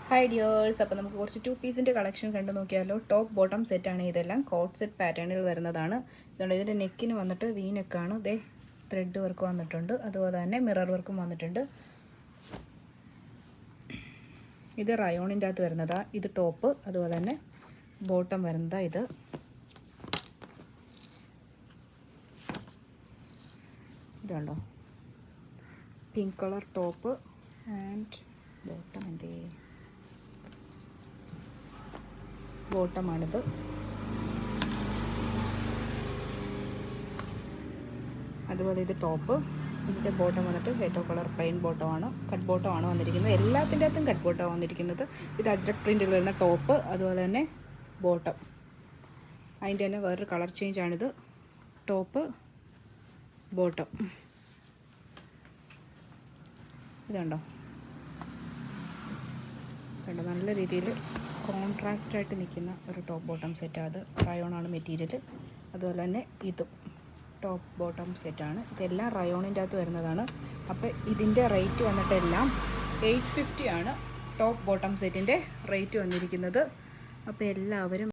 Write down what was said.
Hi dears, അപ്പോൾ നമുക്ക് കുറച്ച് 2 പീസിൻ്റെ കളക്ഷൻ കണ്ടു നോക്കിയാലോ. ടോപ്പ് ബോട്ടം സെറ്റാണ് ഇതെല്ലാം. കോട്ട് സെറ്റ് പാറ്റേണിൽ വരുന്നതാണ്. ഇതുകൊണ്ട് ഇതിൻ്റെ നെക്കിന് വന്നിട്ട് വി നെക്കാണ്. ഇതേ ത്രെഡ് വർക്ക് വന്നിട്ടുണ്ട്, അതുപോലെ തന്നെ മിറർ വർക്കും വന്നിട്ടുണ്ട്. ഇത് റയോണിൻ്റെ അകത്ത് വരുന്നതാ. ഇത് ടോപ്പ്, അതുപോലെ തന്നെ ബോട്ടം വരുന്നതാ. ഇതുണ്ടോ, pink colour top and bottom. എന്തേ ബോട്ടമാണിത്. അതുപോലെ ഇത് ടോപ്പ്. ഇതിൻ്റെ ബോട്ടം വന്നിട്ട് യെല്ലോ കളർ പ്ലെയിൻ ബോട്ടമാണ്, കട്ട് ബോട്ടമാണ് വന്നിരിക്കുന്നത്. എല്ലാത്തിൻ്റെ അകത്തും കട്ട് ബോട്ടമാണ് വന്നിരിക്കുന്നത്. ഇത് അജ്രക് പ്രിൻറ്റിൽ വരുന്ന ടോപ്പ്, അതുപോലെ തന്നെ ബോട്ടം. അതിൻ്റെ തന്നെ വേറൊരു കളർ ചേഞ്ചാണിത്. Top, bottom. ഇതുണ്ടോ, കണ്ടോ, നല്ല രീതിയിൽ കോൺട്രാസ്റ്റായിട്ട് നിൽക്കുന്ന ഒരു ടോപ്പ് ബോട്ടം സെറ്റാണ്. അത് റയോണാണ് മെറ്റീരിയൽ. അതുപോലെ തന്നെ ഇതും ടോപ്പ് ബോട്ടം സെറ്റാണ്. ഇതെല്ലാം റയോണിൻ്റെ അകത്ത് വരുന്നതാണ്. അപ്പോൾ ഇതിൻ്റെ റേറ്റ് വന്നിട്ട് എല്ലാം 850 ആണ് ടോപ്പ് ബോട്ടം സെറ്റിൻ്റെ റേറ്റ് വന്നിരിക്കുന്നത്. അപ്പോൾ എല്ലാവരും